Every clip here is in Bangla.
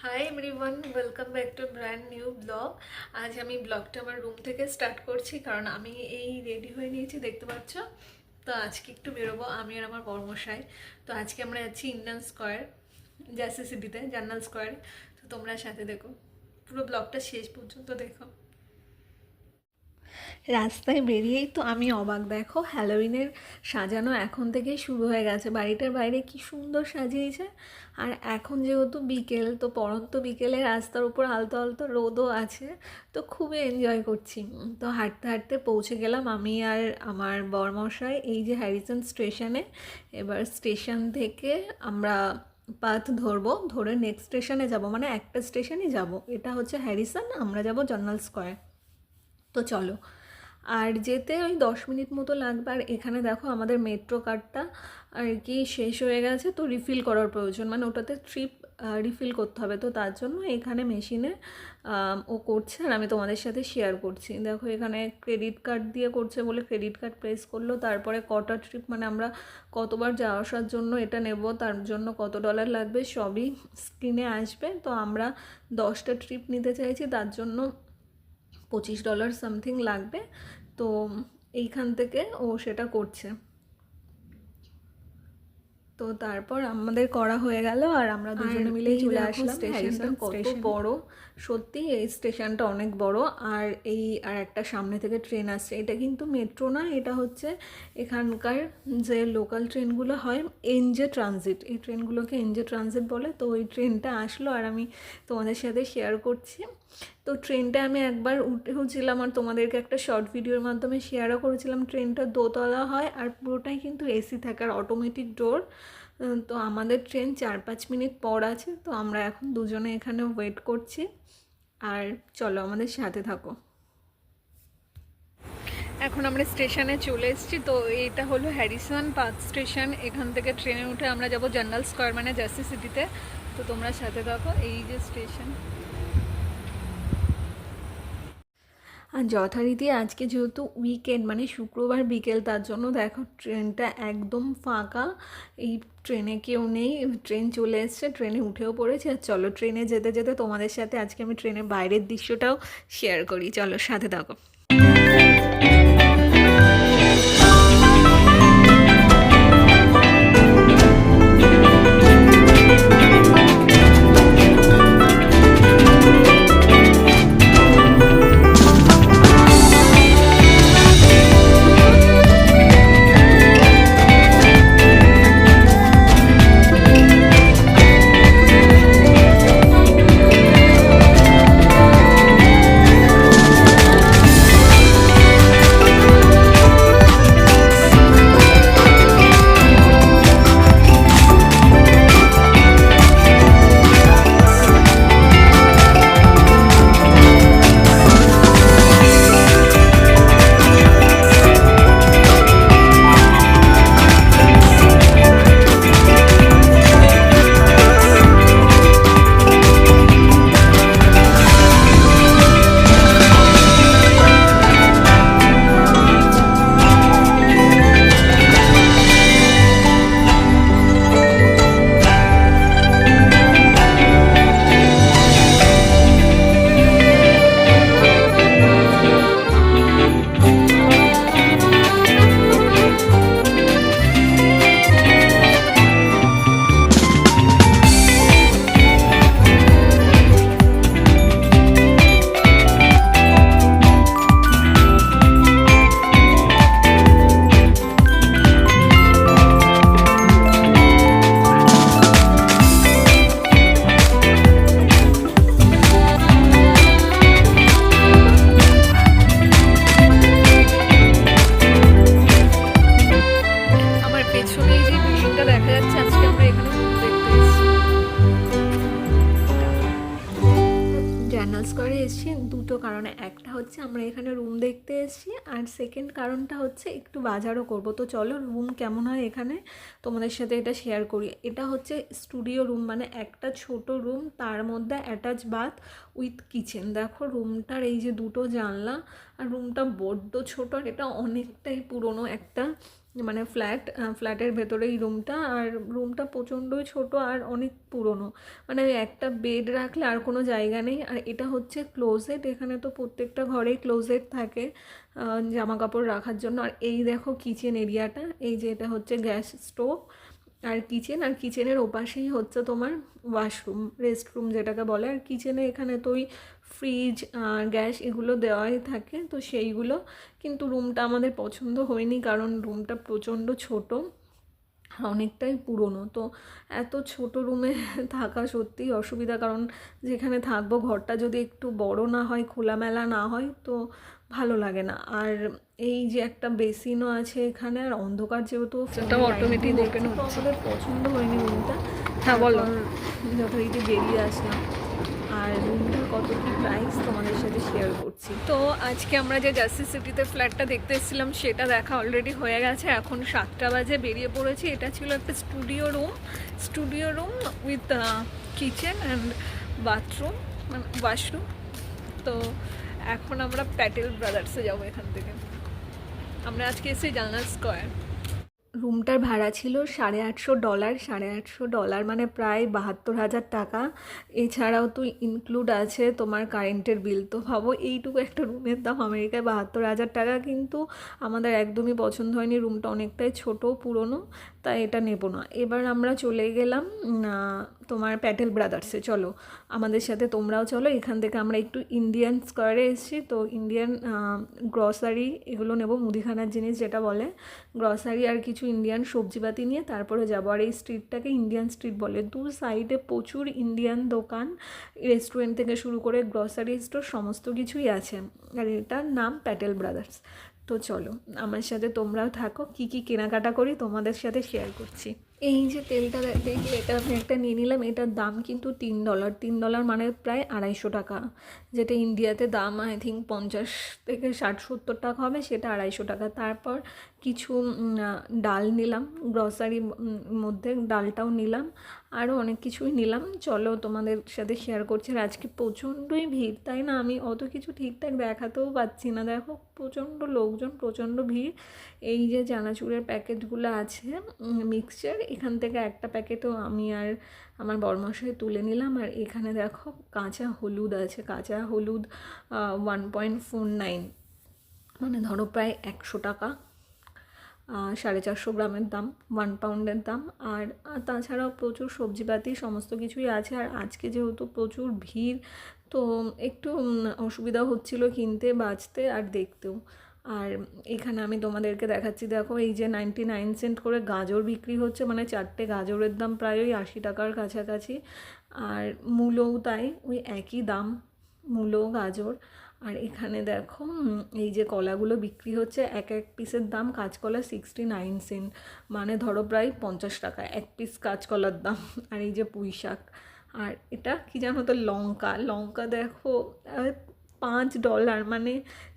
Hi everyone, welcome back to brand new blog. আজ আমি ব্লগটা আমার রুম থেকে স্টার্ট করছি, কারণ আমি এই রেডি হয়ে নিয়েছি, দেখতে পাচ্ছ। তো আজকে একটু বেরোবো আমি আর আমার বর্মশাই। তো আজকে আমরা যাচ্ছি ইন্ডিয়ান স্কোয়ার, জার্সি সিটিতে, জার্নাল স্কোয়ার। তো তোমরা সাথে দেখো, পুরো ব্লগটা শেষ পর্যন্ত দেখো। রাস্তায় বেরিয়েই তো আমি অবাক, দেখো হ্যালোউইনের সাজানো এখন থেকেই শুরু হয়ে গেছে। বাড়িটার বাইরে কি সুন্দর সাজিয়েছে। আর এখন যেহেতু বিকেল, তো পরন্ত বিকেলে রাস্তার উপর আলতো আলতো রোদও আছে, তো খুবই এনজয় করছি। তো হাঁটতে হাঁটতে পৌঁছে গেলাম আমি আর আমার বরমশাই এই যে হ্যারিসন স্টেশনে। এবার স্টেশন থেকে আমরা পাথ ধরবো, ধরে নেক্সট স্টেশনে যাব, মানে একটা স্টেশনই যাব, এটা হচ্ছে হ্যারিসন, আমরা যাব জার্নাল স্কোয়ার। তো চলো। আর যেতে ওই 10 মিনিট মতো লাগবে। আর এখানে দেখো আমাদের মেট্রো কার্ডটা আর কি শেষ হয়ে গেছে, তো রিফিল করার প্রয়োজন, মানে ওটাতে ট্রিপ রিফিল করতে হবে। তো তার জন্য এখানে মেশিনে ও করছে, আর আমি তোমাদের সাথে শেয়ার করছি। দেখো এখানে ক্রেডিট কার্ড দিয়ে করছে বলে ক্রেডিট কার্ড প্রেস করলো, তারপরে কটা ট্রিপ, মানে আমরা কতবার যাওয়া আসার জন্য এটা নেব, তার জন্য কত ডলার লাগবে সবই স্ক্রিনে আসবে। তো আমরা 10টা ট্রিপ নিতে চাইছি, তার জন্য $25 সামথিং লাগবে। তো এইখান থেকে ও সেটা করছে। তো তারপর আমাদের করা হয়ে গেল, আর আমরা দুজনে মিলেই চলে আসলাম। স্টেশনটা কত বড়, সত্যি এই স্টেশনটা অনেক বড়। আর আর একটা সামনে থেকে ট্রেন আসছে, এটা কিন্তু মেট্রো না, এটা হচ্ছে এখানকার যে লোকাল ট্রেনগুলো হয়, এনজে ট্রানজিট, এই ট্রেনগুলোকে এনজে ট্রানজিট বলে। তো ওই ট্রেনটা আসলো, আর আমি তোমাদের সাথে শেয়ার করছি। তো ট্রেনটা আমি একবার উঠেওছিলাম, আর তোমাদেরকে একটা শর্ট ভিডিওর মাধ্যমে শেয়ারও করেছিলাম। ট্রেনটা দোতলা হয়, আর পুরোটাই কিন্তু এসি থাকে, আর অটোমেটিক ডোর। তো আমাদের ট্রেন 4-5 মিনিট পর আছে, তো আমরা এখন দুজনে এখানে ওয়েট করছি। আর চলো আমাদের সাথে থাকো। এখন আমরা স্টেশনে চলে এসেছি। তো এইটা হলো হ্যারিসন পার্ক স্টেশন। এখান থেকে ট্রেনে উঠে আমরা যাব জার্নাল স্কোয়ার, মানে জার্সি সিটিতে। তো তোমরা সাথে থাকো, এই যে স্টেশন। আর যথারীতি আজকে যেহেতু উইকেন্ড, মানে শুক্রবার বিকেল, তার জন্য দেখো ট্রেনটা একদম ফাঁকা। এই ট্রেনে কেউ নেই, ট্রেন চলে এসছে, ট্রেনে উঠেও পড়েছে। আর চলো ট্রেনে যেতে যেতে তোমাদের সাথে আজকে আমি ট্রেনের বাইরের দৃশ্যটাও শেয়ার করি, চলো সাথে থাকো। জার্নালস করে এসেছি দুটো কারণে। একটা হচ্ছে আমরা এখানে রুম দেখতে এসেছি, আর সেকেন্ড কারণটা হচ্ছে একটু বাজারও করব। তো চলো রুম কেমন হয় এখানে তোমাদের সাথে এটা শেয়ার করি। এটা হচ্ছে স্টুডিও রুম, মানে একটা ছোট রুম, তার মধ্যে অ্যাটাচ বাথ উইথ কিচেন। দেখো রুমটার এই যে দুটো জানলা, আর রুমটা বড্ড ছোট, আর এটা অনেকটাই পুরনো একটা মানে ফ্ল্যাটের ভেতরেই রুমটা, আর রুমটা প্রচণ্ডই ছোট আর অনেক পুরনো, মানে ওই একটা বেড রাখলে আর কোনো জায়গা নেই। আর এটা হচ্ছে ক্লোজেট, এখানে তো প্রত্যেকটা ঘরেই ক্লোজেট থাকে জামা কাপড় রাখার জন্য। আর এই দেখো কিচেন এরিয়াটা, এই যে এটা হচ্ছে গ্যাস স্টোভ আর কিচেন, আর কিচেনের ওপাশেই হচ্ছে তোমার ওয়াশরুম, রেস্টরুম যেটাকে বলে। আর কিচেনে এখানে তো ওই ফ্রিজ আর গ্যাস এগুলো দেওয়াই থাকে, তো সেইগুলো। কিন্তু রুমটা আমাদের পছন্দ হয়নি, কারণ রুমটা প্রচণ্ড ছোট, অনেকটাই পুরনো। তো এত ছোট রুমে থাকা সত্যিই অসুবিধা, কারণ যেখানে থাকবো ঘরটা যদি একটু বড় না হয়, খোলামেলা না হয়, তো ভালো লাগে না। আর এই যে একটা বেসিনও আছে এখানে, আর অন্ধকার যেহেতু সেটাও অটোমেটিক ওপেন হচ্ছে, আমাদের পছন্দ হয়নি রুমটা। হ্যাঁ বলো। যথারীতি বেরিয়ে আসলাম, আর রুমটার কত কী প্রাইস তোমাদের সাথে শেয়ার করছি। তো আজকে আমরা যে জাস্টিস সিটিতে ফ্ল্যাটটা দেখতে এসেছিলাম সেটা দেখা অলরেডি হয়ে গেছে, এখন 7টা বাজে বেরিয়ে পড়েছি। এটা ছিল একটা studio room with kitchen and bathroom, মানে ওয়াশরুম। তো এখন আমরা প্যাটেল ব্রাদার্সে যাবো এখান থেকে। আমরা আজকে এসেছি জালনা স্কোয়ার। রুমটার ভাড়া ছিল $850, $850 মানে প্রায় 72,000 টাকা। এছাড়াও তো ইনক্লুড আছে তোমার কারেন্টের বিল। তো ভাবো এইটুকু একটা রুমের দাম আমেরিকায় 72,000 টাকা, কিন্তু আমাদের একদমই পছন্দ হয়নি, রুমটা অনেকটাই ছোট পুরনো, তাই এটা নেব না। এবার আমরা চলে গেলাম তোমার প্যাটেল ব্রাদার্সে। চলো আমাদের সাথে তোমরাও চলো। এখান থেকে আমরা একটু ইন্ডিয়ান স্কোয়ারে এসেছি, তো ইন্ডিয়ান গ্রসারি এগুলো নেব, মুদিখানার জিনিস যেটা বলে, গ্রসারি আর কিছু ইন্ডিয়ান সবজিপাতি নিয়ে তারপরে যাবো। আর এই স্ট্রিটটাকে ইন্ডিয়ান স্ট্রিট বলে, দু সাইডে প্রচুর ইন্ডিয়ান দোকান, রেস্টুরেন্ট থেকে শুরু করে গ্রসারি স্টোর সমস্ত কিছুই আছে। আর এটার নাম প্যাটেল ব্রাদার্স। তো চলো আমার সাথে তোমরাও থাকো, কি কি কেনাকাটা করি তোমাদের সাথে শেয়ার করছি। এই যে তেলটা দেখলে, এটা আমি একটা নিয়ে নিলাম, এটার দাম কিন্তু $3, মানে প্রায় 250 টাকা। যেটা ইন্ডিয়াতে দাম আই থিঙ্ক 50 থেকে 60-70 টাকা হবে, সেটা 250 টাকা। তারপর কিছু ডাল নিলাম, গ্রসারি মধ্যে ডালটাও নিলাম, আরও অনেক কিছুই নিলাম। চলো তোমাদের সাথে শেয়ার করছি। আর আজকে প্রচণ্ডই ভিড়, তাই না আমি অত কিছু ঠিকঠাক দেখাতেও পাচ্ছি না। দেখো প্রচণ্ড লোকজন, প্রচণ্ড ভিড়। এই যে চানাচুরের প্যাকেটগুলো আছে মিক্সচার, এখান থেকে একটা প্যাকেটও আমি আর আমার বরমশাই তুলে নিলাম। আর এখানে দেখো কাঁচা হলুদ আছে, কাঁচা হলুদ 1.49, মানে ধরো প্রায় 100 টাকা। 450 গ্রামের দাম, 1 পাউন্ডের দাম। আর তাছাড়াও প্রচুর সবজিপাতি সমস্ত কিছুই আছে। আর আজকে যেহেতু প্রচুর ভিড়, তো একটু অসুবিধা হচ্ছিল কিনতে, বাঁচতে আর দেখতেও। আর এখানে আমি তোমাদেরকে দেখাচ্ছি, দেখো এই যে 99 সেন্ট করে গাজর বিক্রি হচ্ছে, মানে 4টে গাজরের দাম প্রায় ওই 80 টাকার কাছাকাছি। আর মূলোও তাই, ওই একই দাম, মূলো গাজর। আর এখানে দেখো এই যে কলাগুলো বিক্রি হচ্ছে, এক পিসের দাম কাঁচকলা 69 সেন্ট, মানে ধরো প্রায় 50 টাকা এক পিস কাঁচকলার দাম। আর এই যে পুঁই শাক, আর এটা কি জানো তো, লঙ্কা দেখো $5, মানে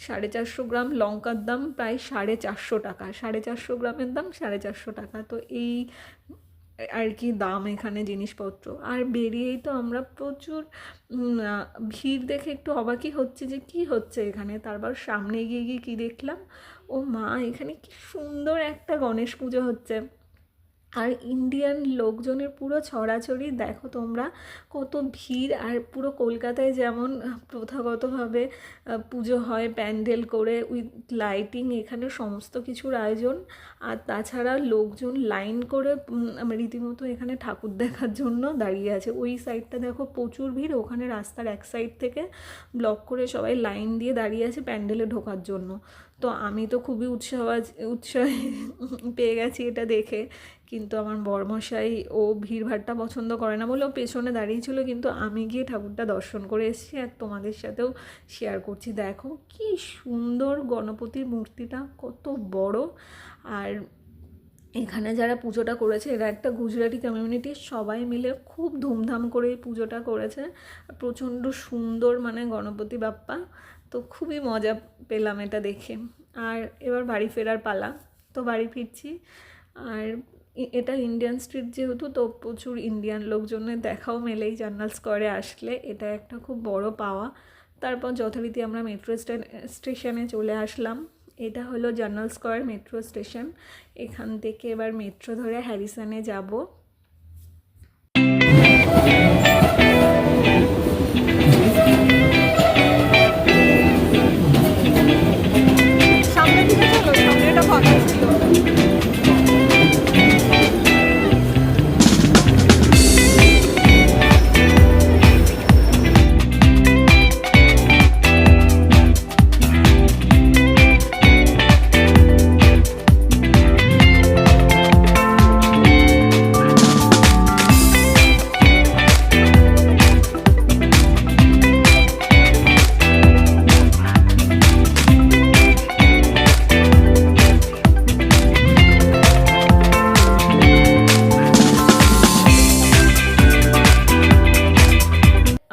450 গ্রাম লঙ্কার দাম প্রায় 450 টাকা, 450 গ্রামের দাম 450 টাকা। তো এই আর কি দাম এখানে জিনিসপত্র। আর বেরিয়েই তো আমরা প্রচুর ভিড় দেখে একটু অবাকই হচ্ছে যে কি হচ্ছে এখানে। তারপর সামনে গিয়ে গিয়ে কী দেখলাম, ও মা, এখানে কি সুন্দর একটা গণেশ পুজো হচ্ছে। আর ইন্ডিয়ান লোকজনের পুরো ছড়াছড়ি দেখো তোমরা, কত ভিড়। আর পুরো কলকাতায় যেমন প্রথাগতভাবে পুজো হয় প্যান্ডেল করে উইথ লাইটিং, এখানে সমস্ত কিছুর আয়োজন। আর তাছাড়া লোকজন লাইন করে রীতিমতো এখানে ঠাকুর দেখার জন্য দাঁড়িয়ে আছে। ওই সাইডটা দেখো প্রচুর ভিড়, ওখানে রাস্তার এক সাইড থেকে ব্লক করে সবাই লাইন দিয়ে দাঁড়িয়ে আছে প্যান্ডেলে ঢোকার জন্য। তো আমি তো খুবই উৎসাহ পেয়ে গেছি এটা দেখে। কিন্তু আমার বরমশাই ও ভিড়ভাড়টা পছন্দ করে না বলে ও পেছনে দাঁড়িয়েছিল, কিন্তু আমি গিয়ে ঠাকুরটা দর্শন করে এসেছি আর তোমাদের সাথেও শেয়ার করছি। দেখো কি সুন্দর গণপতির মূর্তিটা, কত বড়। আর এখানে যারা পুজোটা করেছে এরা একটা গুজরাটি কমিউনিটির, সবাই মিলে খুব ধুমধাম করে এই পুজোটা করেছে। প্রচণ্ড সুন্দর, মানে গণপতি বাপ্পা। তো খুবই মজা পেলাম এটা দেখে। আর এবার বাড়ি ফেরার পালা, তো বাড়ি ফিরছি। আর এটা ইন্ডিয়ান স্ট্রিট যেহেতু, তো প্রচুর ইন্ডিয়ান লোকজনের দেখাও মেলেই জার্নাল স্কোয়ারে আসলে, এটা একটা খুব বড় পাওয়া। তারপর যথারীতি আমরা মেট্রো স্টেশনে চলে আসলাম। এটা হলো জার্নাল স্কোয়ার মেট্রো স্টেশন। এখান থেকে এবার মেট্রো ধরে হ্যারিসনে যাব। সামনে দিকে চলো, সামনেটা ফাঁকা ছিল।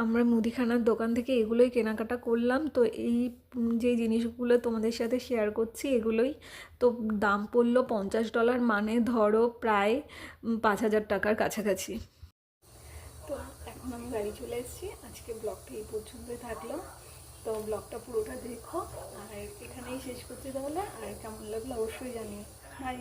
আমরা মুদিখানার দোকান থেকে এগুলোই কেনাকাটা করলাম। তো এই যে জিনিসগুলো তোমাদের সাথে শেয়ার করছি এগুলোই। তো দাম পড়লো $50, মানে ধরো প্রায় 5,000 টাকার কাছাকাছি। তো এখন আমি বাড়ি চলে এসেছি। আজকে ব্লগটা এই পর্যন্তই থাকলো। তো ব্লগটা পুরোটা দেখো, আর এখানেই শেষ করছি তাহলে। আর কেমন লাগলো অবশ্যই জানিও। বাই।